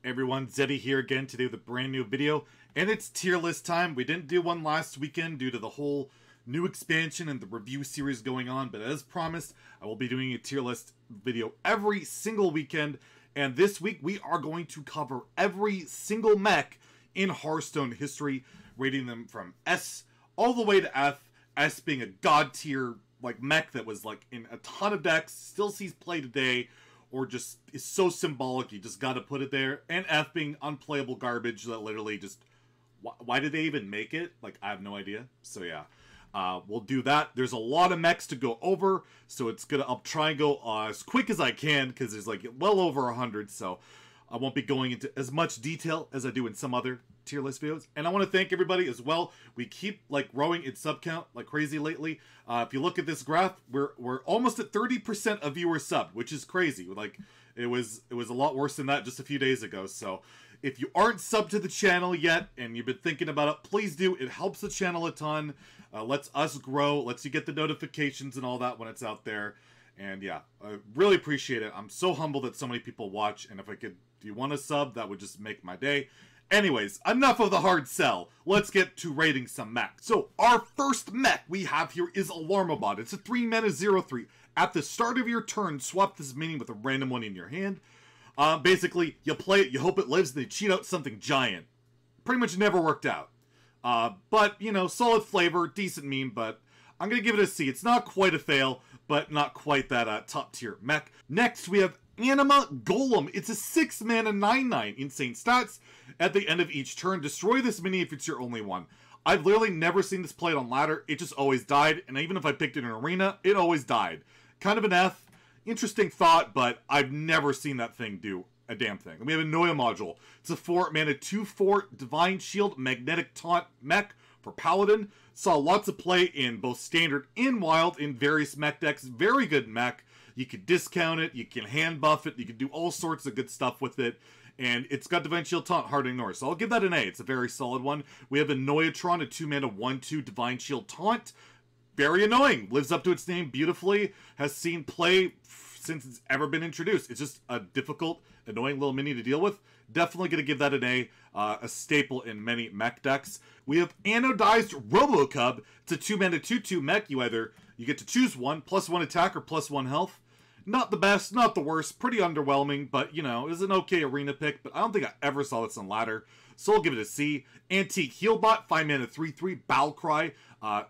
everyone, Zeddy here again today with a brand new video, and it's tier list time. We didn't do one last weekend due to the whole new expansion and the review series going on, but as promised, I will be doing a tier list video every single weekend, and this week we are going to cover every single mech in Hearthstone history, rating them from S all the way to F, S being a god tier like mech that was like in a ton of decks, still sees play today, or just is so symbolic you just gotta put it there, and F being unplayable garbage that literally just, why did they even make it? Like, I have no idea. So yeah, we'll do that. There's a lot of mechs to go over, so I'll try and go as quick as I can, because there's like well over 100, so I won't be going into as much detail as I do in some other tier list videos. And I want to thank everybody as well. We keep like growing in sub count like crazy lately. If you look at this graph, we're almost at 30% of viewers subbed, which is crazy. Like it was a lot worse than that just a few days ago. So if you aren't subbed to the channel yet and you've been thinking about it, please do. It helps the channel a ton. Lets us grow, lets you get the notifications and all that when it's out there. And yeah, I really appreciate it. I'm so humbled that so many people watch, and if you want to sub, that would just make my day. Anyways, enough of the hard sell. Let's get to rating some mech. So, our first mech we have here is Alarmobot. It's a 3-mana 0/3. At the start of your turn, swap this minion with a random one in your hand. Basically, you play it, you hope it lives, and they cheat out something giant. Pretty much never worked out. But, you know, solid flavor, decent meme, but I'm going to give it a C. It's not quite a fail, but not quite that top tier mech. Next, we have Anima Golem. It's a 6-mana 9/9. Insane stats. At the end of each turn, destroy this mini if it's your only one. I've literally never seen this played on ladder. It just always died, and even if I picked it in an arena, it always died. Kind of an F. Interesting thought, but I've never seen that thing do a damn thing. And we have a Noya module. It's a 4-mana 2/4 Divine Shield Magnetic Taunt mech for Paladin. Saw lots of play in both Standard and Wild in various mech decks. Very good mech. You can discount it, you can hand buff it, you can do all sorts of good stuff with it. And it's got Divine Shield Taunt, hard to ignore. So I'll give that an A. It's a very solid one. We have a Noyatron, a 2-mana 1/2 Divine Shield Taunt. Very annoying. Lives up to its name beautifully. Has seen play since it's ever been introduced. It's just a difficult, annoying little mini to deal with. Definitely going to give that an A. A staple in many mech decks. We have Anodized Robocub. It's a 2-mana 2/2 mech. You get to choose one, +1 attack or +1 health. Not the best, not the worst, pretty underwhelming, but, you know, it was an okay arena pick, but I don't think I ever saw this on ladder, so I'll give it a C. Antique Healbot, 5-mana 3/3, Battle Cry,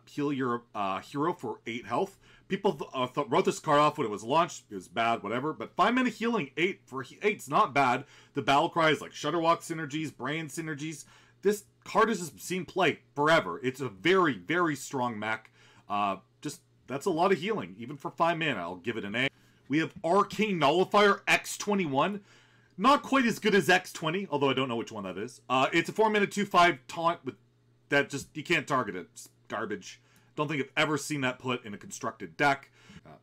heal your hero for 8 health. People wrote this card off when it was launched, it was bad, whatever, but 5-mana healing, 8 for 8's not bad. The Battle Cry is like Shutterwalk synergies, Brand synergies. This card has just seen play forever. It's a very, very strong mech. That's a lot of healing, even for 5 mana, I'll give it an A. We have Arcane Nullifier X21. Not quite as good as X20, although I don't know which one that is. It's a 4-mana 2/5 taunt with that just, you can't target it. It's garbage. Don't think I've ever seen that put in a constructed deck.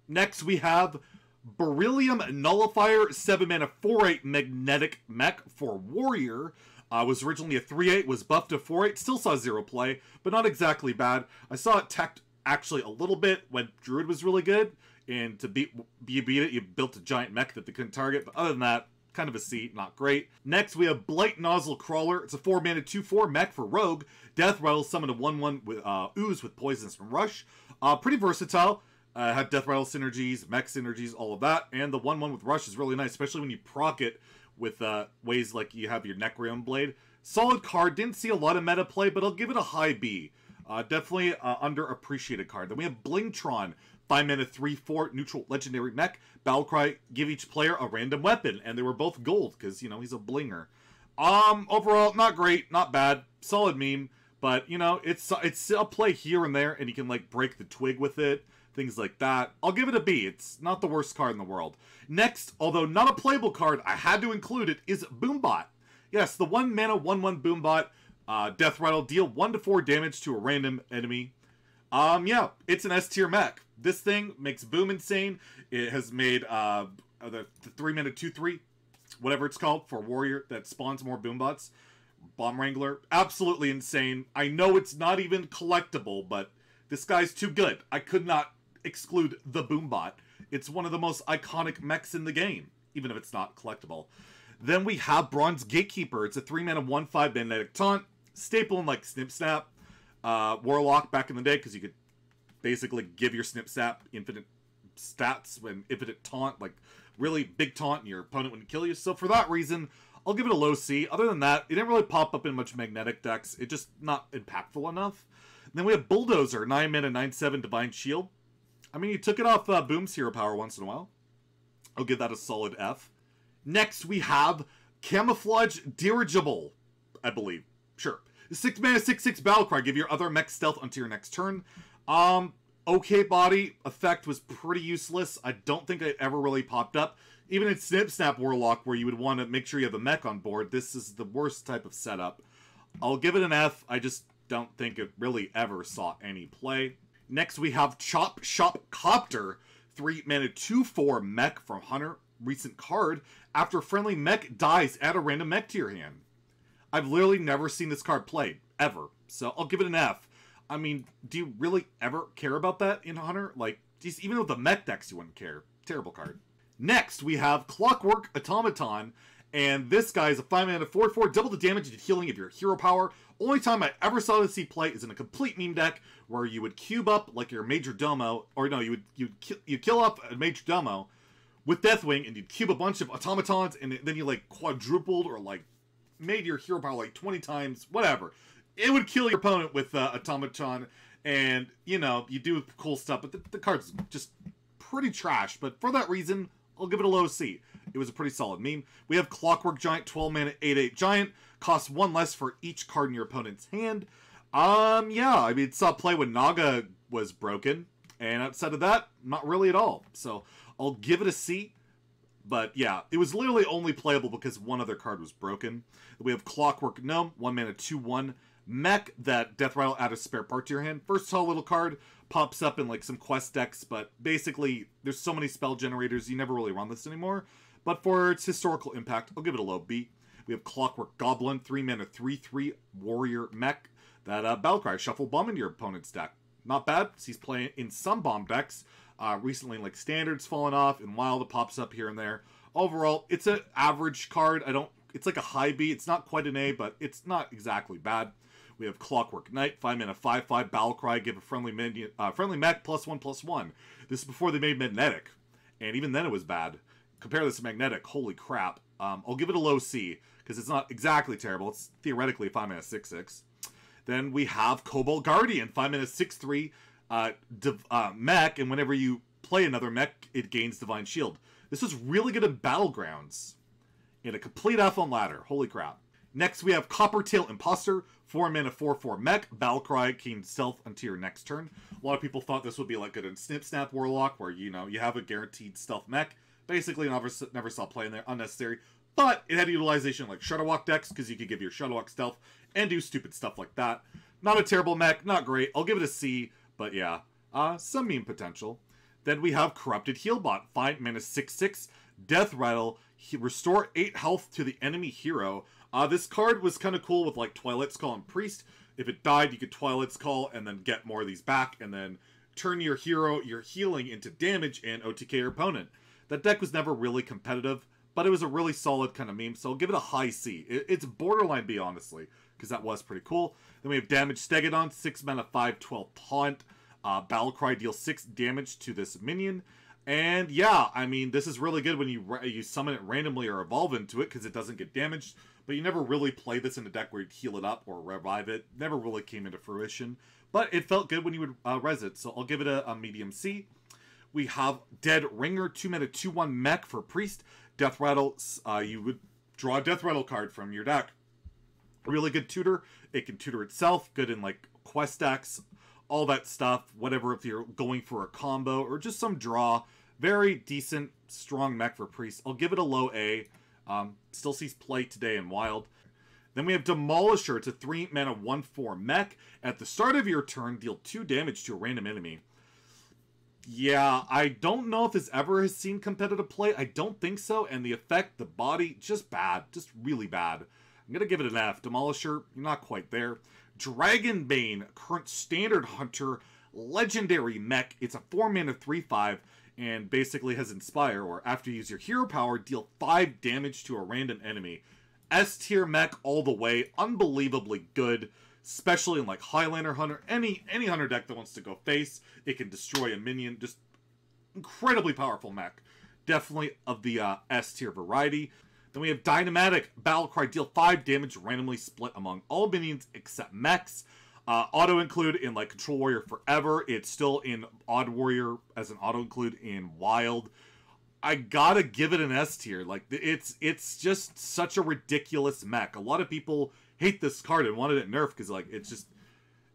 Next we have Beryllium Nullifier, 7-mana 4/8 Magnetic Mech for Warrior. Was originally a 3/8, was buffed to 4/8, still saw 0 play, but not exactly bad. I saw it teched actually a little bit when Druid was really good. And to beat it, you built a giant mech that they couldn't target. But other than that, kind of a C, not great. Next, we have Blight Nozzle Crawler. It's a 4-mana 2/4 mech for Rogue. Death Rattle, summon a 1/1 with Ooze with Poisonous from Rush. Pretty versatile. Had Death Rattle synergies, mech synergies, all of that. And the 1/1 with Rush is really nice, especially when you proc it with ways like you have your Necreon Blade. Solid card. Didn't see a lot of meta play, but I'll give it a high B. Definitely underappreciated card. Then we have Blingtron. 5-mana 3/4 neutral legendary mech. Battlecry, give each player a random weapon. And they were both gold, because, you know, he's a blinger. Overall, not great, not bad. Solid meme. But, you know, it's a play here and there, and you can, like, break the twig with it. Things like that. I'll give it a B. It's not the worst card in the world. Next, although not a playable card, I had to include it, is Boombot. Yes, the 1-mana 1/1 Boombot. Death Rattle, deal 1 to 4 damage to a random enemy. Yeah, it's an S tier mech. This thing makes Boom insane. It has made the 3-mana 2/3, whatever it's called, for Warrior that spawns more Boombots. Bomb Wrangler, absolutely insane. I know it's not even collectible, but this guy's too good. I could not exclude the Boombot. It's one of the most iconic mechs in the game, even if it's not collectible. Then we have Bronze Gatekeeper. It's a 3-mana 1/5 magnetic taunt. Staple in like Snip Snap, Warlock back in the day, because you could basically give your Snip Snap infinite stats when infinite taunt, like really big taunt, and your opponent wouldn't kill you. So for that reason, I'll give it a low C. Other than that, it didn't really pop up in much magnetic decks. It's just not impactful enough. And then we have Bulldozer, 9 mana, 9/7 Divine Shield. I mean, you took it off Boom's hero power once in a while. I'll give that a solid F. Next, we have Camouflage Dirigible, I believe. Sure. 6 mana, 6/6 Battlecry. Give your other mech stealth until your next turn. Okay body. Effect was pretty useless. I don't think it ever really popped up. Even in Snip Snap Warlock, where you would want to make sure you have a mech on board, this is the worst type of setup. I'll give it an F. I just don't think it really ever saw any play. Next, we have Chop Shop Copter. 3 mana, 2/4 mech from Hunter. Recent card. After a friendly mech dies, add a random mech to your hand. I've literally never seen this card played, ever. So I'll give it an F. I mean, do you really ever care about that in Hunter? Like, geez, even with the mech decks, you wouldn't care. Terrible card. Next, we have Clockwork Automaton. And this guy is a 5 mana, 4/4, double the damage and healing of your hero power. Only time I ever saw this see play is in a complete meme deck where you would cube up like your Major Domo, or no, you'd kill up a Major Domo with Deathwing, and you'd cube a bunch of automatons, and then you like quadrupled or like made your hero power like 20 times, whatever. It would kill your opponent with automaton, and you know, you do cool stuff, but the card's just pretty trash. But for that reason, I'll give it a low C. It was a pretty solid meme. We have Clockwork Giant, 12 mana, 8/8 Giant. Costs 1 less for each card in your opponent's hand. Yeah, I mean, it saw play when Naga was broken. And outside of that, not really at all. So I'll give it a C. But yeah, it was literally only playable because one other card was broken. We have Clockwork Gnome, 1 mana, 2/1 mech that Death Rattle add a spare part to your hand. First tall little card, pops up in like some quest decks, but basically there's so many spell generators, you never really run this anymore. But for its historical impact, I'll give it a low B. We have Clockwork Goblin, 3 mana, 3/3 warrior mech that Battlecry, shuffle bomb into your opponent's deck. Not bad, because he's playing in some bomb decks. Recently, like Standard's fallen off, and Wild it pops up here and there. Overall, it's an average card. It's like a high B. It's not quite an A, but it's not exactly bad. We have Clockwork Knight, 5 mana, 5/5 Battlecry. Give a friendly minion, friendly mech +1/+1. This is before they made Magnetic, and even then it was bad. Compare this to Magnetic. Holy crap. I'll give it a low C, because it's not exactly terrible. It's theoretically 5 mana, 6/6. Then we have Cobalt Guardian, 5 mana, 6/3 mech, and whenever you play another mech, it gains Divine Shield. This was really good in Battlegrounds. In a complete F on ladder. Holy crap. Next, we have Coppertail Imposter, 4 mana, 4/4 mech. Battlecry gains stealth until your next turn. A lot of people thought this would be like good in Snip Snap Warlock, where, you know, you have a guaranteed stealth mech. Basically, never saw play in there. Unnecessary. But it had utilization like Shutterwalk decks, because you could give your Shutterwalk stealth and do stupid stuff like that. Not a terrible mech, not great. I'll give it a C, but yeah, some meme potential. Then we have Corrupted Healbot, 5 mana, 6/6 Death Rattle. Restore 8 health to the enemy hero. This card was kind of cool with like Twilight's Call and Priest. If it died, you could Twilight's Call and then get more of these back, and then turn your hero, your healing, into damage and OTK your opponent. That deck was never really competitive, but it was a really solid kind of meme, so I'll give it a high C. It's borderline B, honestly, because that was pretty cool. Then we have Damage Stegodon, 6 mana, 5/12 taunt. Battlecry deals 6 damage to this minion. And yeah, I mean, this is really good when you summon it randomly or evolve into it, because it doesn't get damaged. But you never really play this in a deck where you'd heal it up or revive it. Never really came into fruition. But it felt good when you would res it, so I'll give it a medium C. We have Dead Ringer, 2 mana, 2/1 mech for Priest. Death Rattle, you would draw a Death Rattle card from your deck. Really good tutor. It can tutor itself. Good in like quest decks, all that stuff. Whatever, if you're going for a combo or just some draw. Very decent, strong mech for Priest. I'll give it a low A. Still sees play today in Wild. Then we have Demolisher. It's a 3 mana, 1/4 mech. At the start of your turn, deal 2 damage to a random enemy. Yeah, I don't know if this ever has seen competitive play. I don't think so. And the effect, the body, just bad. Just really bad. I'm going to give it an F. Demolisher, you're not quite there. Dragonbane, current standard hunter, legendary mech. It's a 4 mana, 3/5. and basically has Inspire, or after you use your hero power, deal 5 damage to a random enemy. S tier mech all the way, unbelievably good, especially in like Highlander Hunter, any Hunter deck that wants to go face, it can destroy a minion, just incredibly powerful mech. Definitely of the S tier variety. Then we have Dynamatic Battlecry, deal 5 damage randomly split among all minions except mechs. Auto include in like Control Warrior Forever. It's still in Odd Warrior as an auto include in Wild. I gotta give it an S tier. Like it's just such a ridiculous mech. A lot of people hate this card and wanted it nerfed because like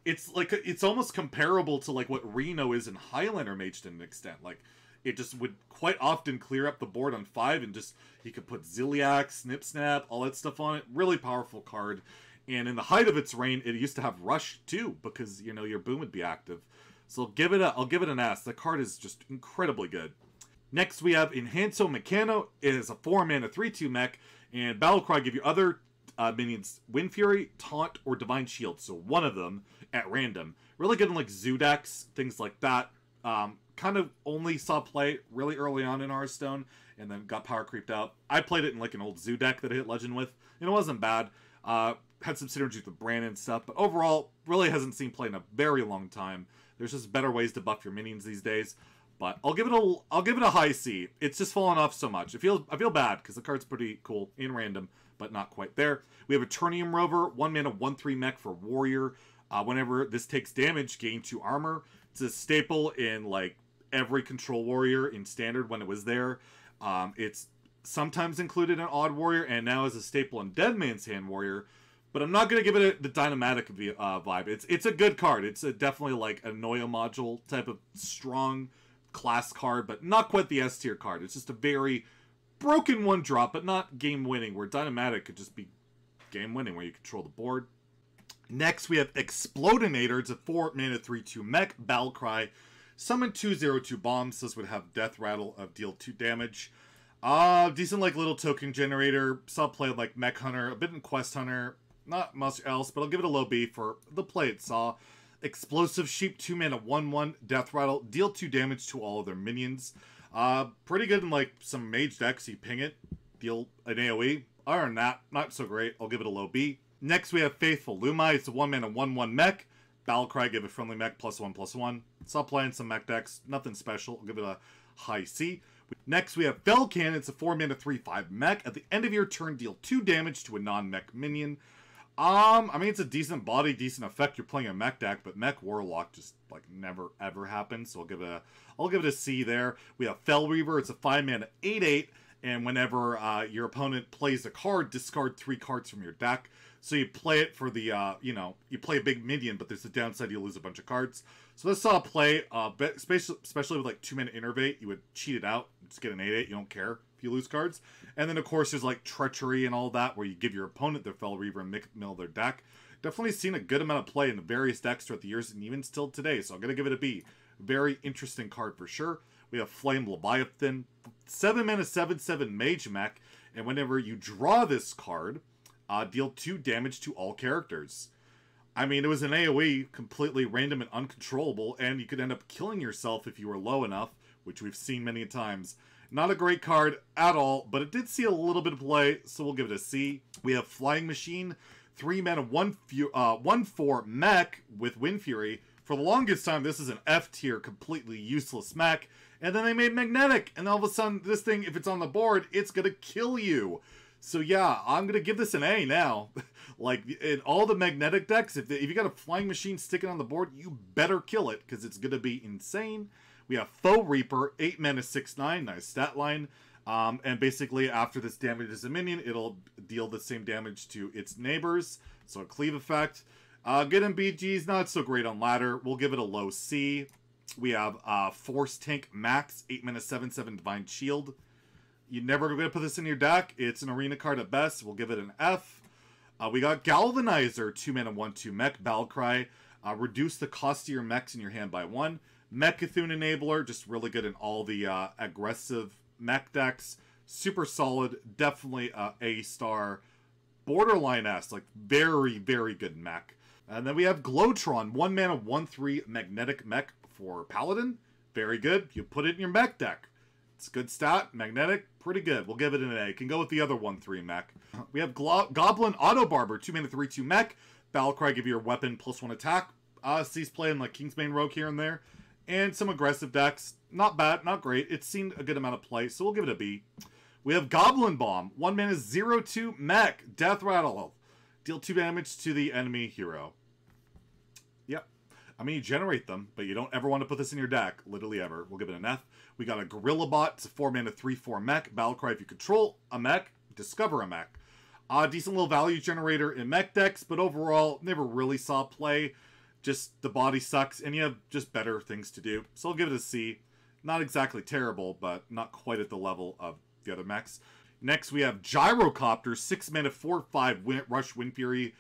it's almost comparable to like what Reno is in Highlander Mage to an extent. Like it just would quite often clear up the board on 5 and just you could put Ziliac, Snip Snap, all that stuff on it. Really powerful card. And in the height of its reign, it used to have Rush too, because you know your boom would be active. So I'll give it an S. The card is just incredibly good. Next we have Enhanso Mechano. It is a 4-mana 3/2 mech, and Battlecry give your other minions Wind Fury, Taunt, or Divine Shield. So one of them at random. Really good in like Zoo decks, things like that. Kind of only saw play really early on in Hearthstone, and then got power creeped out. I played it in like an old Zoo deck that I hit Legend with, and it wasn't bad. Had some synergies with Brandon and stuff, but overall, really hasn't seen play in a very long time. There's just better ways to buff your minions these days. But I'll give it a high C. It's just fallen off so much. I feel bad because the card's pretty cool in random, but not quite there. We have Eternium Rover, 1-mana 1/3 mech for Warrior. Whenever this takes damage, gain 2 armor. It's a staple in like every Control Warrior in Standard when it was there. It's sometimes included in Odd Warrior, and now is a staple in Dead Man's Hand Warrior. But I'm not going to give it the Dynamatic vibe. It's a good card. It's definitely like a Noya module type of strong class card, but not quite the S tier card. It's just a very broken 1-drop, but not game-winning, where Dynamatic could just be game-winning, where you control the board. Next, we have Explodinator. It's a 4-mana 3/2 mech. Battlecry. Summon 2/0/2 bombs. This would have Death Rattle of deal 2 damage. Decent like little token generator. Saw play like Mech Hunter, a bit in Quest Hunter. Not much else, but I'll give it a low B for the play it saw. Explosive Sheep, 2-mana 1/1 Death Rattle, deal 2 damage to all of their minions. Pretty good in like some mage decks. You ping it, deal an AoE. Other than that, not so great. I'll give it a low B. Next we have Faithful Lumai. It's a 1-mana 1/1 mech. Battlecry, give it friendly mech +1/+1. Saw playing some mech decks, nothing special. I'll give it a high C. Next we have Fell Cannon. It's a 4-mana 3/5 mech. At the end of your turn, deal 2 damage to a non-mech minion. I mean, it's a decent body, decent effect. You're playing a mech deck, but Mech Warlock just like never ever happens. So I'll give it a C there. We have Fell Reaver. It's a 5-mana 8/8, and whenever your opponent plays a card, discard 3 cards from your deck. So you play it for the you play a big minion, but there's a downside, you lose a bunch of cards. So this saw play, especially with like 2-mana Innervate, you would cheat it out, just get an 8/8. You don't care if you lose cards. And then of course there's like Treachery and all that, where you give your opponent their Fell Reaver and mill their deck. Definitely seen a good amount of play in the various decks throughout the years, and even still today. So I'm gonna give it a B. Very interesting card for sure. We have Flame Leviathan, 7-mana 7/7 Mage Mech, and whenever you draw this card, deal 2 damage to all characters. I mean, it was an AoE, completely random and uncontrollable, and you could end up killing yourself if you were low enough, which we've seen many times. Not a great card at all, but it did see a little bit of play, so we'll give it a C. We have Flying Machine, 3-mana 1/4 mech with Wind Fury. For the longest time, this is an F tier, completely useless mech, and then they made Magnetic, and all of a sudden, this thing, if it's on the board, it's gonna kill you. So yeah, I'm going to give this an A now. Like, in all the Magnetic decks, if you got a Flying Machine sticking on the board, you better kill it, because it's going to be insane. We have Foe Reaper, 8-mana 6/9, nice stat line. And basically, after this damages a minion, it'll deal the same damage to its neighbors. So a cleave effect. Good in BGs, not so great on ladder. We'll give it a low C. We have Force Tank Max, 8-mana 7/7 Divine Shield. You're never going to put this in your deck. It's an arena card at best. We'll give it an F. We got Galvanizer, 2-mana 1/2 mech. Battlecry. Reduce the cost of your mechs in your hand by 1. Mechathune Enabler, just really good in all the aggressive mech decks. Super solid. Definitely A-star. Borderline S. Like, very, very good mech. And then we have Glowtron, 1-mana 1/3 magnetic mech for Paladin. very good. You put it in your mech deck. It's a good stat, magnetic, pretty good. We'll give it an A. Can go with the other 1/3 mech. We have Goblin Auto Barber, 2 mana 3/2 mech. Battlecry, give you your weapon +1 attack. Sees playing like Kingsbane Rogue here and there. And some aggressive decks. Not bad, not great. It's seen a good amount of play, so we'll give it a B. We have Goblin Bomb, 1 mana 0/2 mech. Death Rattle. Deal 2 damage to the enemy hero. Yep. I mean, you generate them, but you don't ever want to put this in your deck. Literally ever. We'll give it an F. We got a Gorilla Bot. It's a 4 mana 3/4 mech. Battlecry, if you control a mech, discover a mech. Decent little value generator in mech decks, but overall, never really saw play. Just the body sucks, and you have just better things to do. So I'll give it a C. Not exactly terrible, but not quite at the level of the other mechs. Next, we have Gyrocopter, 6 mana 4/5 Rush Wind Fury.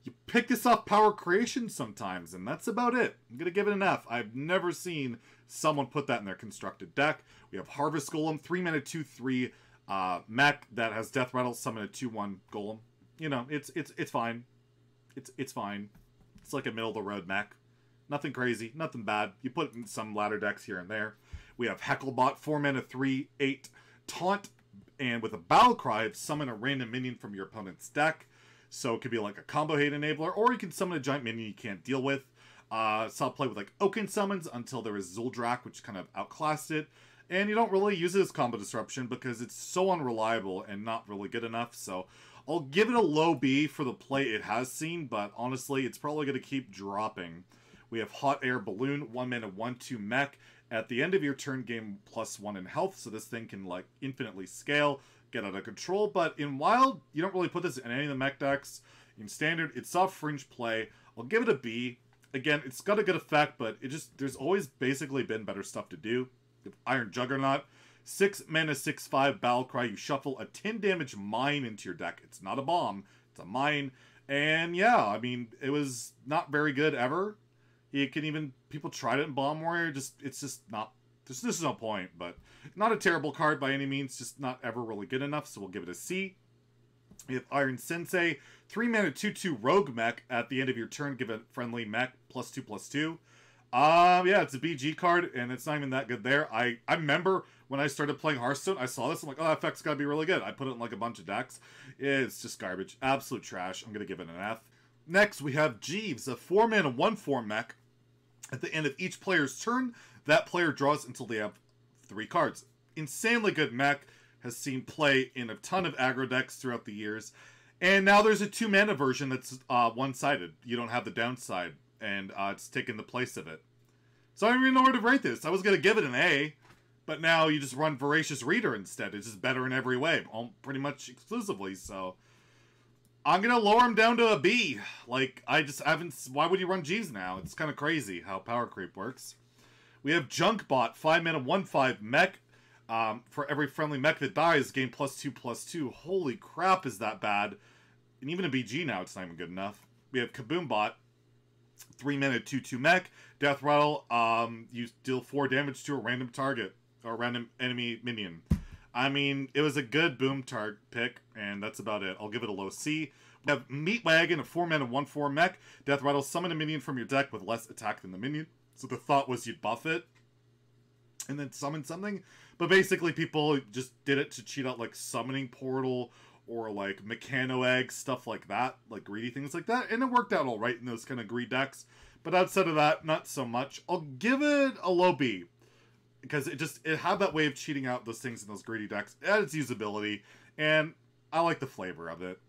You pick this off Power Creation sometimes, and that's about it. I'm going to give it an F. I've never seen someone put that in their constructed deck. We have Harvest Golem, 3 mana 2/3 mech that has Death Rattle, summon a 2/1 Golem. You know, it's fine. It's fine. It's like a middle-of-the-road mech. Nothing crazy, nothing bad. You put it in some ladder decks here and there. We have Hecklebot, 4 mana 3/8 Taunt, and with a Battlecry, summon a random minion from your opponent's deck. So it could be like a combo hate enabler, or you can summon a giant minion you can't deal with. Saw play with like Oaken summons until there was Zuldrak, which kind of outclassed it. And you don't really use it as combo disruption because it's so unreliable and not really good enough. So I'll give it a low B for the play it has seen, but honestly, it's probably going to keep dropping. We have Hot Air Balloon, 1 mana 1/2 mech. At the end of your turn, gain +1 in health, so this thing can like infinitely scale, get out of control. But in Wild, you don't really put this in any of the mech decks. In Standard, it's soft fringe play. I'll give it a B. Again, it's got a good effect, but there's always basically been better stuff to do. Iron Juggernaut, 6 mana 6/5 Battlecry. You shuffle a 10 damage mine into your deck. It's not a bomb, it's a mine. And yeah, I mean, it was not very good ever. You can even, people tried it in Bomb Warrior, it's just not, there's just no point. But not a terrible card by any means, just not ever really good enough, so we'll give it a C. We have Iron Sensei, 3 mana 2/2 Rogue Mech. At the end of your turn, give a friendly mech +2/2. Yeah, it's a BG card, and it's not even that good there. I remember when I started playing Hearthstone, I saw this, I'm like, oh, that effect's gotta be really good. I put it in like a bunch of decks. It's just garbage. Absolute trash. I'm gonna give it an F. Next, we have Jeeves, a 4 mana 1/4 mech. At the end of each player's turn, that player draws until they have 3 cards. Insanely good mech, has seen play in a ton of aggro decks throughout the years. And now there's a 2 mana version that's one-sided. You don't have the downside, and it's taken the place of it. So I don't even know where to rate this. I was going to give it an A, but now you just run Voracious Reader instead. It's just better in every way, pretty much exclusively, so I'm going to lower him down to a B. Like, I just haven't... Why would you run Jeeves now? It's kind of crazy how power creep works. We have Junkbot, 5 mana 1/5 mech. For every friendly mech that dies, gain +2/2. Holy crap, is that bad. And even a BG now, it's not even good enough. We have Kaboombot, 3 mana 2/2 mech. Death Rattle, you deal 4 damage to a random target, or random enemy minion. I mean, it was a good boom target pick, and that's about it. I'll give it a low C. We have Meat Wagon, a 4 mana 1/4 mech. Death Rattle, summon a minion from your deck with less attack than the minion. So the thought was you'd buff it, and then summon something. But basically, people just did it to cheat out, like, Summoning Portal, or, like, Mechano Egg, stuff like that. Like, greedy things like that. And it worked out alright in those kind of greed decks. But outside of that, not so much. I'll give it a low B. Because it had that way of cheating out those things in those greedy decks. It had its usability, and I like the flavor of it.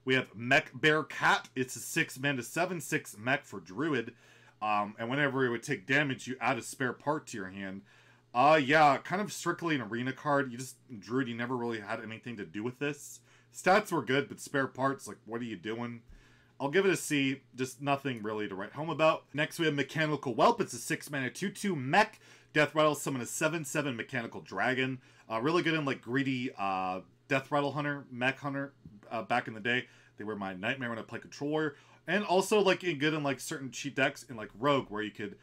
We have Mech Bear Cat. It's a 6 mana 7/6 mech for Druid. And whenever it would take damage, you add a spare part to your hand. Yeah, kind of strictly an arena card. Druid, you never really had anything to do with this. Stats were good, but spare parts, like, what are you doing? I'll give it a C, just nothing really to write home about. Next, we have Mechanical Whelp. It's a 6 mana 2/2 mech. Death Rattle, summon a 7/7 Mechanical Dragon. Really good in, like, greedy Death Rattle Hunter, Mech Hunter back in the day. They were my nightmare when I played Control Warrior. And also, like, good in, like, certain cheat decks in, like, Rogue, where you could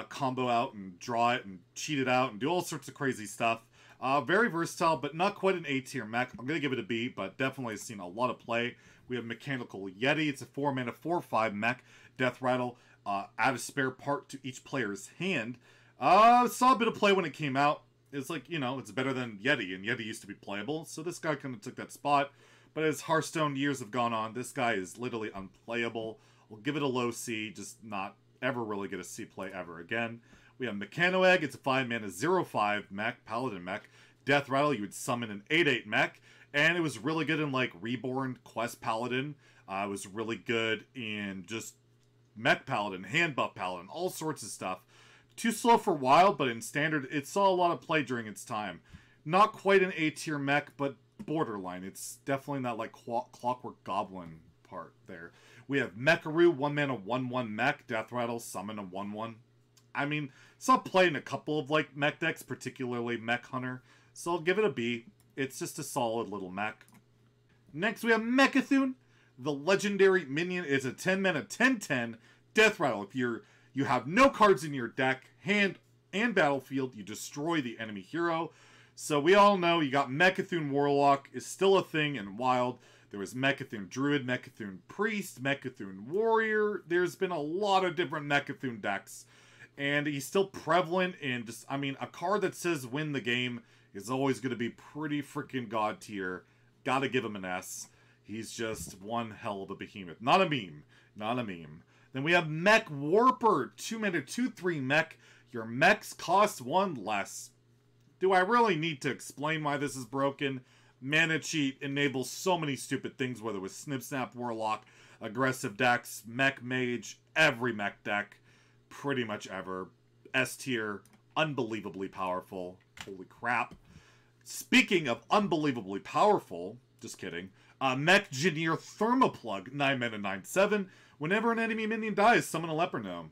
combo out and draw it and cheat it out and do all sorts of crazy stuff. Very versatile, but not quite an A tier mech. I'm going to give it a B, but definitely has seen a lot of play. We have Mechanical Yeti. It's a 4 mana 4/5 mech. Death Rattle. Add a spare part to each player's hand. Saw a bit of play when it came out. It's like, you know, it's better than Yeti, and Yeti used to be playable, so this guy kind of took that spot. But as Hearthstone years have gone on, this guy is literally unplayable. We'll give it a low C, just not ever really get a C play ever again. We have Mechano Egg. It's a 5-mana 0/5 mech, Paladin mech. Death Rattle, you would summon an 8/8 mech, and it was really good in, like, Reborn, Quest Paladin. It was really good in just Mech Paladin, Hand Buff Paladin, all sorts of stuff. Too slow for Wild, but in Standard, it saw a lot of play during its time. Not quite an A-tier mech, but borderline. It's definitely not like Clockwork Goblin part there. We have Mecharoo, 1-mana 1/1 mech, Death Rattle, summon a 1/1. I mean, saw play in a couple of, like, mech decks, particularly Mech Hunter, so I'll give it a B. It's just a solid little mech. Next, we have Mechathune. The legendary minion is a 10-mana 10/10 Death Rattle. If you have no cards in your deck, hand, and battlefield, you destroy the enemy hero. So we all know you got Mechathune Warlock is still a thing in Wild. There was Mechathune Druid, Mechathune Priest, Mechathune Warrior. There's been a lot of different Mechathune decks. And he's still prevalent in just, I mean, a card that says win the game is always going to be pretty freaking god tier. Gotta give him an S. He's just one hell of a behemoth. Not a meme. Not a meme. Then we have Mech Warper. 2-mana 2/3 mech. Your mechs cost 1 less. Do I really need to explain why this is broken? Mana Cheat enables so many stupid things, whether it was Snip Snap Warlock, aggressive decks, Mech Mage, every mech deck. Pretty much ever. S tier. Unbelievably powerful. Holy crap. Speaking of unbelievably powerful, just kidding, Mech Engineer Thermoplug, 9-mana 9/7. Whenever an enemy minion dies, summon a Leper Gnome.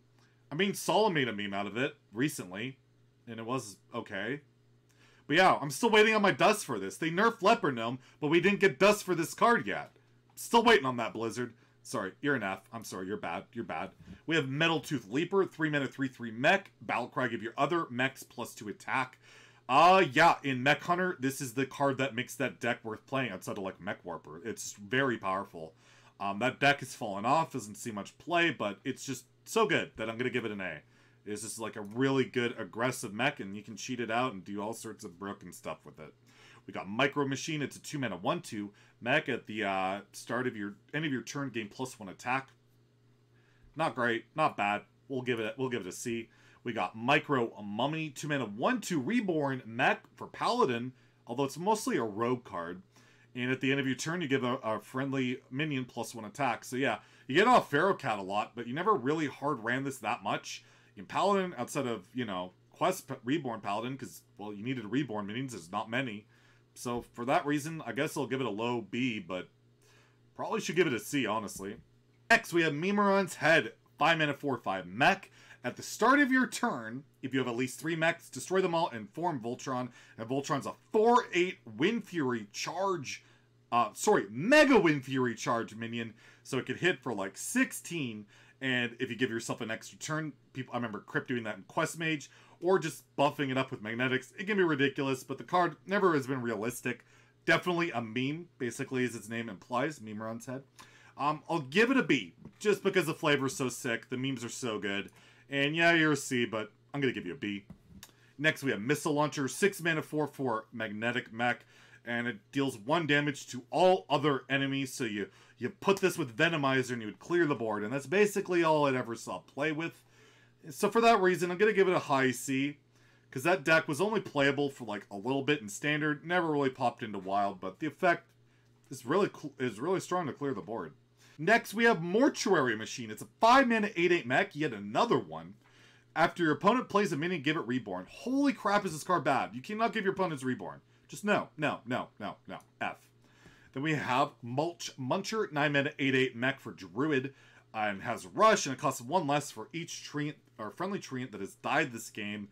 I mean, Solomon made a meme out of it recently, and it was okay. But yeah, I'm still waiting on my dust for this. They nerfed Leper Gnome, but we didn't get dust for this card yet. Still waiting on that, Blizzard. Sorry, you're an F. I'm sorry, you're bad. You're bad. We have Metal Tooth Leaper, 3-mana 3/3 mech. Battlecry, give your other mechs +2 attack. Yeah, in Mech Hunter, this is the card that makes that deck worth playing outside of, like, Mech Warper. It's very powerful. That deck has fallen off, doesn't see much play, but it's just so good that I'm going to give it an A. It's just like a really good aggressive mech, and you can cheat it out and do all sorts of broken stuff with it. We got Micro Machine. It's a 2-mana 1/2 mech. At the start of end of your turn, gain +1 attack. Not great, not bad. We'll give it a C. We got Micro Mummy, 2-mana 1/2 Reborn mech for Paladin, although it's mostly a rogue card. And at the end of your turn, you give a friendly minion +1 attack. So yeah, you get off Pharaoh Cat a lot, but you never really hard ran this that much. In Paladin, outside of, you know, Quest Reborn Paladin, because, well, you needed Reborn minions, there's not many. So for that reason, I guess I'll give it a low B, but probably should give it a C, honestly. Next, we have Mimaron's Head, 5-mana 4/5 mech. At the start of your turn, if you have at least 3 mechs, destroy them all and form Voltron. And Voltron's a 4/8 Wind Fury charge, Mega Wind Fury charge minion, so it could hit for like 16. And if you give yourself an extra turn, I remember Crypt doing that in Quest Mage, or just buffing it up with magnetics. It can be ridiculous, but the card never has been realistic. Definitely a meme, basically, as its name implies, Mimaron's Head. I'll give it a B, just because the flavor's so sick, the memes are so good. And yeah, you're a C, but I'm going to give you a B. Next, we have Missile Launcher, 6-mana 4/4 magnetic mech, and it deals 1 damage to all other enemies, so you put this with Venomizer and you would clear the board, and that's basically all it ever saw play with. So for that reason, I'm going to give it a high C, because that deck was only playable for like a little bit in Standard, never really popped into Wild, but the effect is really strong to clear the board. Next, we have Mortuary Machine. It's a 5-mana 8/8 mech, yet another one. After your opponent plays a minion, give it Reborn. Holy crap, is this card bad. You cannot give your opponents Reborn. Just no. F. Then we have Mulch Muncher, 9-mana 8/8 mech for Druid, and has Rush, and it costs 1 less for each treant or friendly treant that has died this game.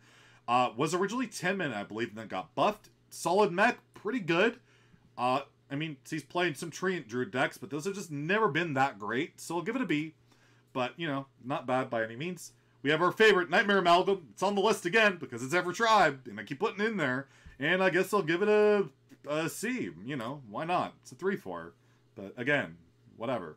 Was originally 10 mana, I believe, and then got buffed. Solid mech, pretty good. I mean, he's playing some treant Druid decks, but those have just never been that great, so I'll give it a B. But, you know, not bad by any means. We have our favorite, Nightmare Amalgam. It's on the list again, because it's EverTribe, and I keep putting it in there. And I guess I'll give it a C. You know, why not? It's a 3/4. But, again, whatever.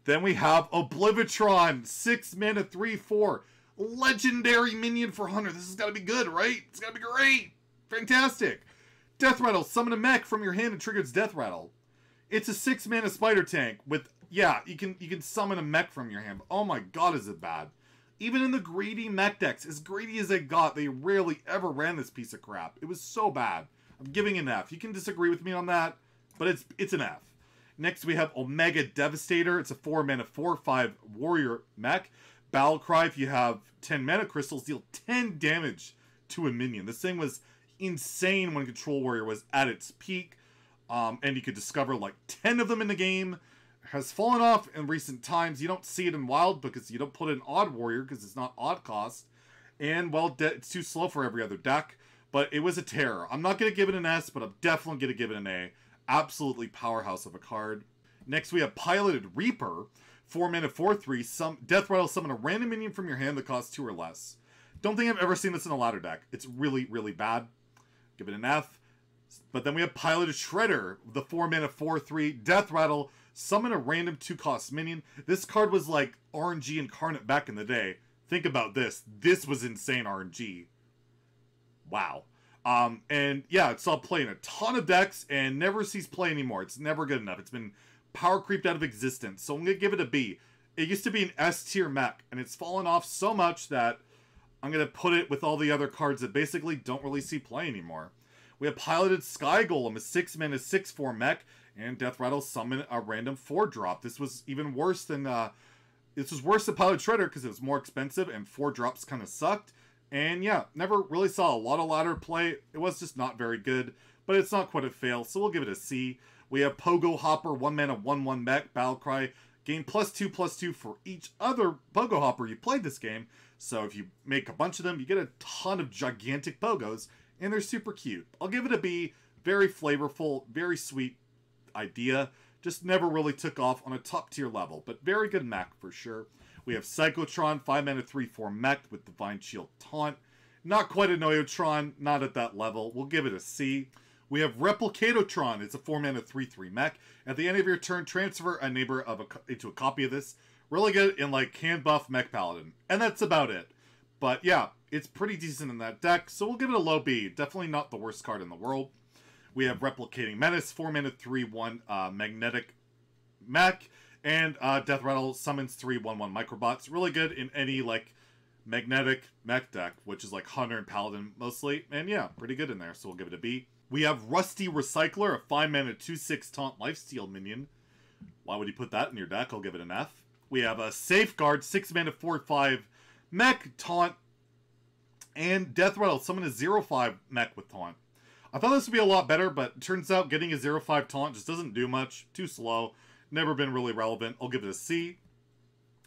Then we have Oblivitron, 6-mana 3/4. Legendary minion for Hunter. This has got to be good, right? It's got to be great. Fantastic. Death Rattle. Summon a mech from your hand and triggers Death Rattle. It's a 6-mana spider tank with, yeah, you can summon a mech from your hand. Oh my god, is it bad. Even in the greedy mech decks, as greedy as they got, they rarely ever ran this piece of crap. It was so bad. I'm giving an F. You can disagree with me on that, but it's an F. Next we have Omega Devastator. It's a 4-mana 4/5 warrior mech. Battle Cry, if you have 10 mana crystals, deal 10 damage to a minion. This thing was insane when Control Warrior was at its peak. And you could discover like 10 of them in the game. Has fallen off in recent times. You don't see it in Wild because you don't put in Odd Warrior because it's not odd cost. And, well, it's too slow for every other deck. But it was a terror. I'm not going to give it an S, but I'm definitely going to give it an A. Absolutely powerhouse of a card. Next, we have Piloted Reaper. 4-mana 4/3. Death Rattle, summon a random minion from your hand that costs 2 or less. Don't think I've ever seen this in a ladder deck. It's really, really bad. Give it an F. But then we have Piloted Shredder, the 4-mana 4/3 Death Rattle, summon a random 2-cost minion. This card was like RNG incarnate back in the day. Think about this. This was insane RNG. Wow. And yeah, it saw play in a ton of decks and never sees play anymore. It's never good enough. It's been power creeped out of existence. So I'm going to give it a B. It used to be an S tier mech, and it's fallen off so much that I'm going to put it with all the other cards that basically don't really see play anymore. We have Piloted Sky Golem, a 6-mana 6/4 mech, and Death Rattle, summon a random 4-drop. This was even worse than Piloted Shredder because it was more expensive and 4-drops kind of sucked. And yeah, never really saw a lot of ladder play. It was just not very good, but it's not quite a fail, so we'll give it a C. We have Pogo Hopper, 1-mana 1/1 mech, Battle Cry, gain +2/+2 for each other Pogo Hopper you played this game. So if you make a bunch of them, you get a ton of gigantic Pogos, and they're super cute. I'll give it a B. Very flavorful, very sweet idea. Just never really took off on a top tier level, but very good mech for sure. We have Psychotron, 5-mana 3/4 mech with Divine Shield Taunt. Not quite a Noyotron, not at that level. We'll give it a C. We have Replicatotron. It's a 4-mana 3/3 mech. At the end of your turn, transfer a neighbor into a copy of this. Really good in like hand buff Mech Paladin. And that's about it. But yeah, it's pretty decent in that deck, so we'll give it a low B. Definitely not the worst card in the world. We have Replicating Menace, 4-mana 3/1 magnetic mech. And Death Rattle summons 3/1/1 microbots. Really good in any like magnetic mech deck, which is like Hunter and Paladin mostly. And yeah, pretty good in there, so we'll give it a B. We have Rusty Recycler, a 5-mana 2/6 taunt lifesteal minion. Why would you put that in your deck? I'll give it an F. We have a Safeguard, 6-mana 4/5 mech, taunt, and Death Rattle, summon a 0/5 mech with taunt. I thought this would be a lot better, but it turns out getting a 0/5 taunt just doesn't do much. Too slow. Never been really relevant. I'll give it a C.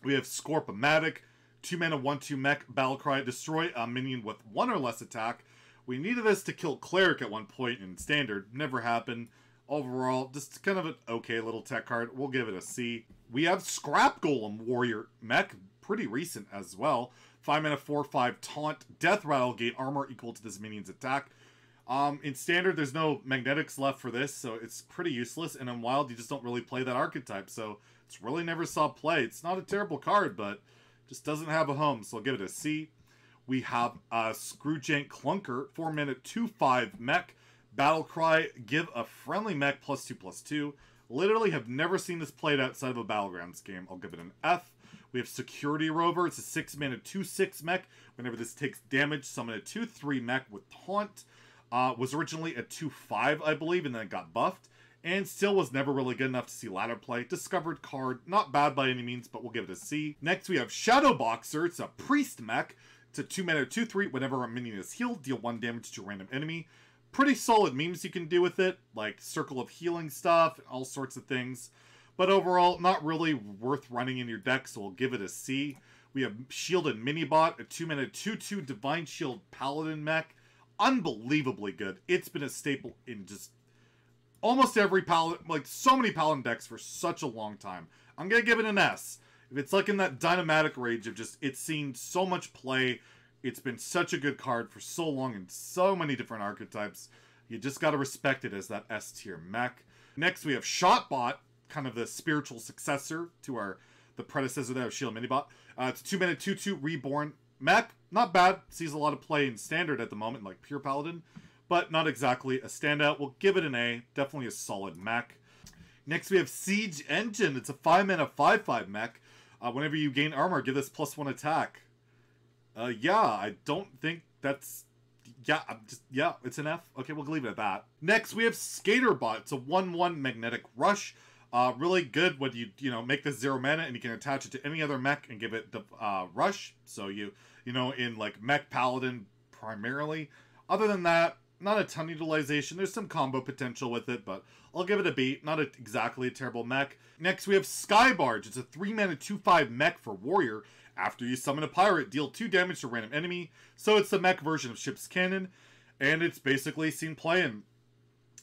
We have Scorpomatic, 2-mana 1/2 mech, Battle Cry, destroy a minion with 1 or less attack. We needed this to kill Cleric at one point in Standard. Never happened. Overall, just kind of an okay little tech card. We'll give it a C. We have Scrap Golem Warrior Mech, pretty recent as well. 5-mana 4/5 taunt, Death Rattle, gain armor equal to this minion's attack. In Standard, there's no magnetics left for this, so it's pretty useless. And in Wild, you just don't really play that archetype, so it's really never saw play. It's not a terrible card, but just doesn't have a home, so I'll give it a C. We have Screwjank Clunker, 4-mana 2/5 mech, Battle Cry, give a friendly mech +2/+2. Literally have never seen this played outside of a Battlegrounds game. I'll give it an F. We have Security Rover. It's a 6-mana 2/6 mech. Whenever this takes damage, summon a 2/3 mech with taunt. Was originally a 2/5, I believe, and then it got buffed. And still was never really good enough to see ladder play. Discovered card. Not bad by any means, but we'll give it a C. Next, we have Shadow Boxer. It's a Priest mech. It's a 2-mana 2/3. Whenever a minion is healed, deal 1 damage to a random enemy. Pretty solid memes you can do with it, like Circle of Healing stuff, and all sorts of things. But overall, not really worth running in your deck, so we'll give it a C. We have Shielded Minibot, a 2-mana 2/2 Divine Shield Paladin mech. Unbelievably good. It's been a staple in just almost every Paladin, like so many Paladin decks for such a long time. I'm going to give it an S. If it's like in that Dynamatic range of just, it's seen so much play. It's been such a good card for so long in so many different archetypes. You just got to respect it as that S tier mech. Next, we have Shotbot, kind of the spiritual successor to the predecessor there of Shield Minibot. It's a 2-mana 2/2 Reborn Mech, not bad. Sees a lot of play in Standard at the moment, like Pure Paladin, but not exactly a standout. We'll give it an A. Definitely a solid mech. Next, we have Siege Engine. It's a 5-mana 5/5 mech. Whenever you gain armor, give this +1 attack. Yeah, I don't think that's... Yeah, it's an F. Okay, we'll leave it at that. Next, we have Skaterbot. It's a 1/1 magnetic rush. Really good when you make this 0 mana and you can attach it to any other mech and give it the rush. So in like Mech Paladin primarily. Other than that, not a ton of utilization. There's some combo potential with it, but I'll give it a B. Not exactly a terrible mech. Next, we have Skybarge. It's a 3-mana 2/5 mech for Warrior. After you summon a pirate, deal 2 damage to a random enemy. So it's the mech version of Ship's Cannon, and it's basically seen play in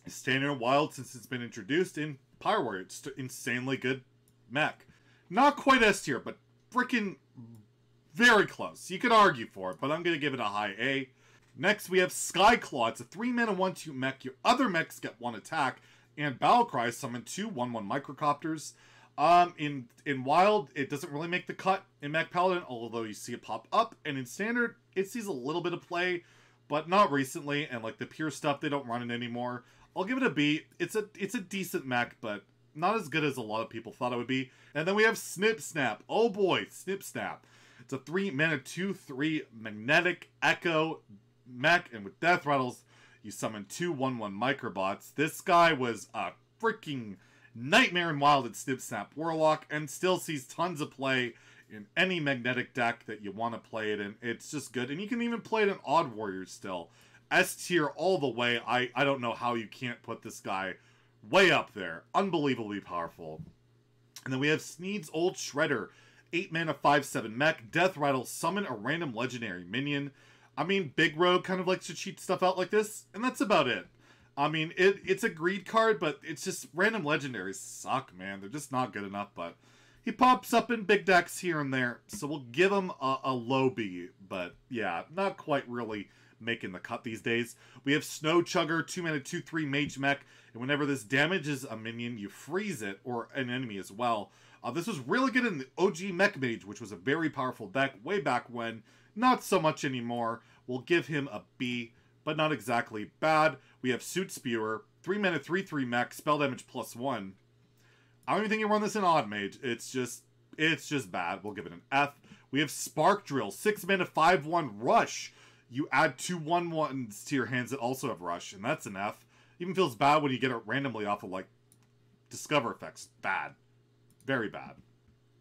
Standard and Wild since it's been introduced in Pyre Warrior. It's insanely good mech. Not quite S tier, but freaking very close. You could argue for it, but I'm going to give it a high A. Next, we have Skyclaw. It's a 3-mana 1/2 mech. Your other mechs get 1 attack, and Battlecry summon 2 1/1 microcopters. In Wild, it doesn't really make the cut in Mech Paladin, although you see it pop up, and in Standard, it sees a little bit of play, but not recently, and like the pure stuff, they don't run it anymore. I'll give it a B. It's a decent mech, but not as good as a lot of people thought it would be. And then we have Snip Snap. Oh boy, Snip Snap. It's a 3-mana 2/3 magnetic echo mech, and with death rattles, you summon 2 1/1 microbots. This guy was a freaking nightmare in Wild at Snip Snap Warlock, and still sees tons of play in any magnetic deck that you want to play it in. It's just good, and you can even play it in Odd Warriors still. S tier all the way. I don't know how you can't put this guy way up there. Unbelievably powerful. And then we have Sneed's Old Shredder. 8-mana 5/7 mech. Death Rattle. Summon a random legendary minion. I mean, Big Rogue kind of likes to cheat stuff out like this, and that's about it. I mean, it's a greed card, but it's just random legendaries suck, man. They're just not good enough, but he pops up in big decks here and there, so we'll give him a low B. But yeah, not quite really making the cut these days. We have Snow Chugger, 2-mana 2/3 mage mech, and whenever this damages a minion, you freeze it, or an enemy as well. This was really good in the OG Mech Mage, which was a very powerful deck way back when. Not so much anymore. We'll give him a B, but not exactly bad. We have Suit Spewer, 3-mana 3/3 mech, spell damage +1. I don't even think you run this in Odd Mage. It's just bad. We'll give it an F. We have Spark Drill, 6-mana 5/1 rush. You add 2 1/1s to your hands that also have rush, and that's an F. Even feels bad when you get it randomly off of, like, Discover effects. Bad. Very bad.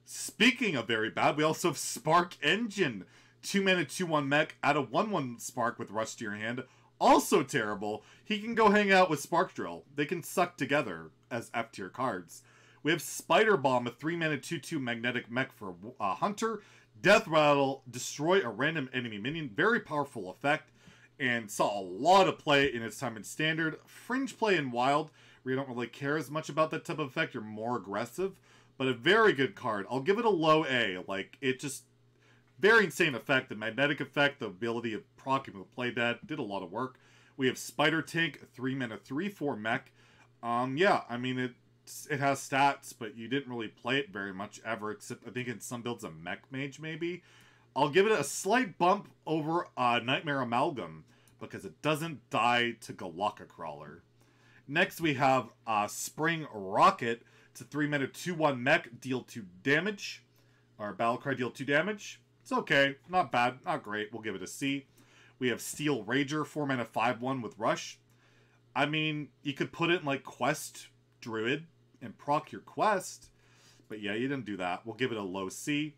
Speaking of very bad, we also have Spark Engine. 2-mana 2/1 mech, add a 1/1 spark with rush to your hand. Also terrible. He can go hang out with Spark Drill. They can suck together as F tier cards. We have Spider Bomb, a 3-mana 2/2 magnetic mech for Hunter. Death Rattle, destroy a random enemy minion. Very powerful effect, and saw a lot of play in its time in Standard. Fringe play in Wild, where you don't really care as much about that type of effect. You're more aggressive, but a very good card. I'll give it a low A. Like, it just... very insane effect. The magnetic effect, the ability of proccing with play dead, did a lot of work. We have Spider Tank, 3-mana 3/4 mech. Yeah, I mean, it has stats, but you didn't really play it very much ever, except I think in some builds a Mech Mage, maybe. I'll give it a slight bump over Nightmare Amalgam, because it doesn't die to Galaka Crawler. Next, we have Spring Rocket. It's a 3-mana 2/1 mech, deal 2 damage. Or Battlecry, deal 2 damage. It's okay. Not bad. Not great. We'll give it a C. We have Steel Rager, 4-mana 5/1 with Rush. I mean, you could put it in, like, Quest Druid and proc your quest. But yeah, you didn't do that. We'll give it a low C.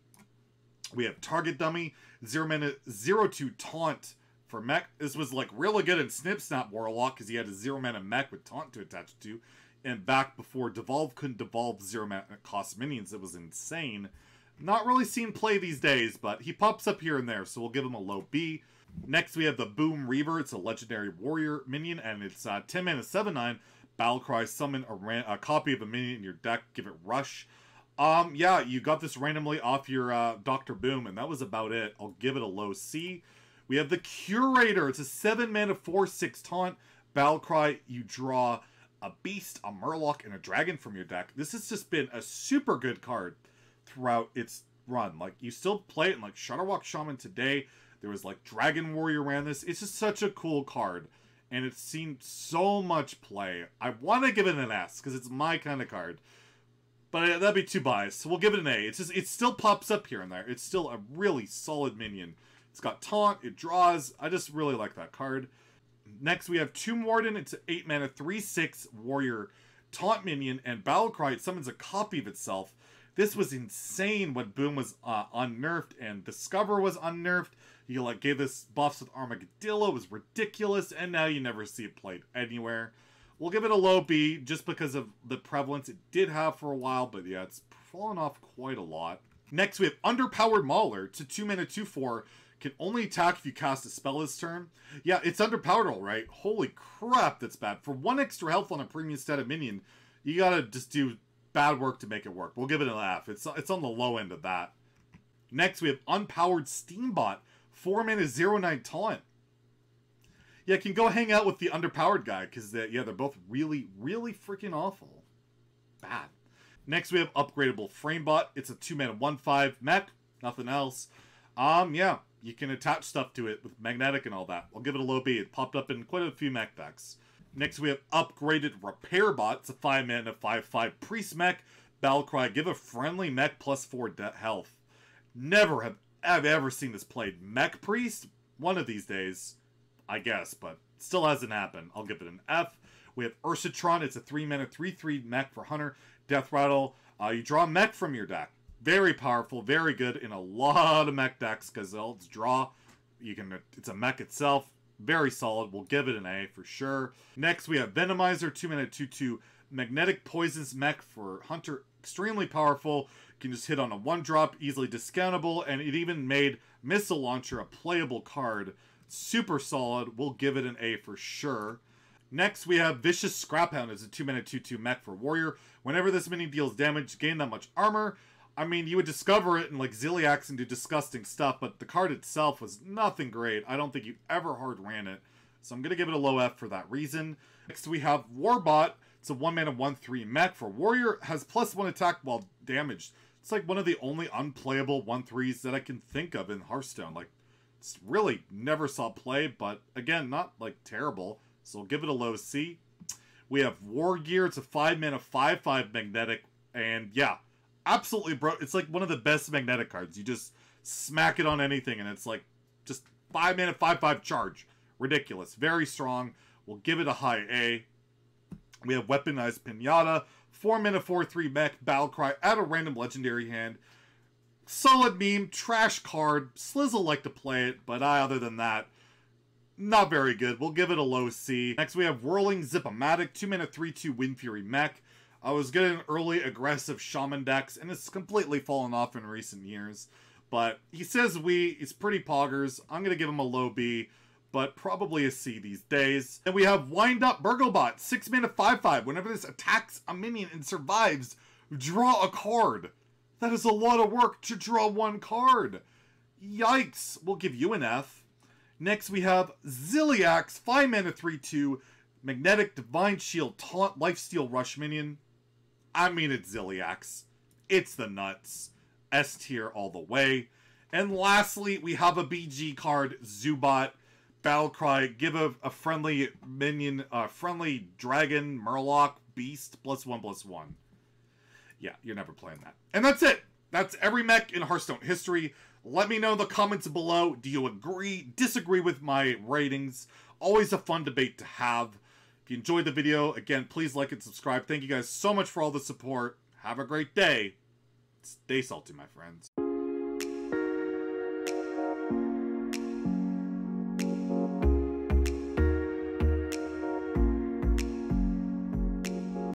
We have Target Dummy, 0-mana 0/2 Taunt for mech. This was, like, really good in Snip Snap Warlock, because he had a 0-mana mech with Taunt to attach it to. And back before Devolve couldn't devolve 0-mana cost minions, it was insane. Not really seen play these days, but he pops up here and there, so we'll give him a low B. Next, we have the Boom Reaver. It's a legendary warrior minion, and it's 10-mana 7/9. Battlecry, summon a copy of a minion in your deck, give it Rush. Yeah, you got this randomly off your Dr. Boom, and that was about it. I'll give it a low C. We have the Curator. It's a 7-mana 4/6 taunt. Battlecry, you draw a beast, a Murloc, and a dragon from your deck. This has just been a super good card throughout its run. Like, you still play it in, like, Shudderwock Shaman today. There was like Dragon Warrior ran this. It's just such a cool card. And it's seen so much play. I want to give it an S because it's my kind of card. But that'd be too biased. So we'll give it an A. It's just, it still pops up here and there. It's still a really solid minion. It's got taunt, it draws. I just really like that card. Next we have Tomb Warden. It's an 8 mana 3/6 warrior taunt minion, and Battlecry, it summons a copy of itself. This was insane when Boom was unnerfed and Discover was unnerfed. You like gave this buffs with Armadillo. It was ridiculous, and now you never see it played anywhere. We'll give it a low B just because of the prevalence it did have for a while, but yeah, it's fallen off quite a lot. Next we have Underpowered Mauler. It's a 2 mana 2/4. Can only attack if you cast a spell this turn. Yeah, it's underpowered alright. Holy crap, that's bad. For 1 extra health on a premium stat minion, you gotta just do bad work to make it work. We'll give it an F. It's on the low end of that. Next, we have Unpowered Steambot. 4 mana 0/9 taunt. Yeah, can go hang out with the underpowered guy, because they're both really, really freaking awful. Bad. Next, we have Upgradable Framebot. It's a 2 mana 1/5 mech. Nothing else. Yeah, you can attach stuff to it with magnetic and all that. I'll give it a low B. It popped up in quite a few mech decks. Next, we have Upgraded Repair Bot. It's a 5 mana 5/5 priest mech. Battlecry, give a friendly mech +4 health. Never have I've ever seen this played. Mech priest? One of these days, I guess, but still hasn't happened. I'll give it an F. We have Ursatron. It's a 3 mana 3/3 mech for Hunter. Death Rattle. You draw mech from your deck. Very powerful, very good in a lot of mech decks because it's draw. It's a mech itself. Very solid. We'll give it an A for sure. Next, we have Venomizer. 2 mana 2/2 magnetic poisons mech for Hunter. Extremely powerful. Can just hit on a 1-drop, easily discountable, and it even made Missile Launcher a playable card. Super solid. We'll give it an A for sure. Next, we have Vicious Scraphound as a 2 mana 2/2 mech for Warrior. Whenever this minion deals damage, gain that much armor. I mean, you would discover it in like Ziliax and do disgusting stuff, but the card itself was nothing great. I don't think you ever hard ran it. So I'm going to give it a low F for that reason. Next, we have Warbot. It's a 1 mana 1/3 mech for Warrior. Has +1 attack while damaged. It's like one of the only unplayable 1/3s that I can think of in Hearthstone. Like, it's really never saw play, but again, not like terrible. So we'll give it a low C. We have War Gear. It's a 5 mana 5/5 magnetic. And yeah, absolutely bro. It's like one of the best magnetic cards. You just smack it on anything and it's like just 5 mana 5/5 charge. Ridiculous. Very strong. We'll give it a high A. We have Weaponized Pinata. 4 mana 4/3 mech. Battlecry. Add a random legendary hand. Solid meme. Trash card. Slizzle like to play it, but other than that, not very good. We'll give it a low C. Next, we have Whirling Zip-O-Matic. 2 mana 3/2 Wind Fury mech. I was getting early aggressive shaman decks, and it's completely fallen off in recent years. But he says it's pretty poggers. I'm going to give him a low B, but probably a C these days. And we have Wind Up Burglebot. 6 mana 5/5. Whenever this attacks a minion and survives, draw a card. That is a lot of work to draw one card. Yikes. We'll give you an F. Next, we have Ziliax. 5 mana 3/2 magnetic Divine Shield Taunt Lifesteal Rush minion. I mean, it's Ziliax. It's the nuts. S tier all the way. And lastly, we have a BG card, Zubot. Battlecry, give a friendly minion, friendly dragon, Murloc, beast, +1/+1. Yeah, you're never playing that. And that's it. That's every mech in Hearthstone history. Let me know in the comments below. Do you agree, disagree with my ratings? Always a fun debate to have. If you enjoyed the video, again, please like and subscribe. Thank you guys so much for all the support. Have a great day. Stay salty, my friends.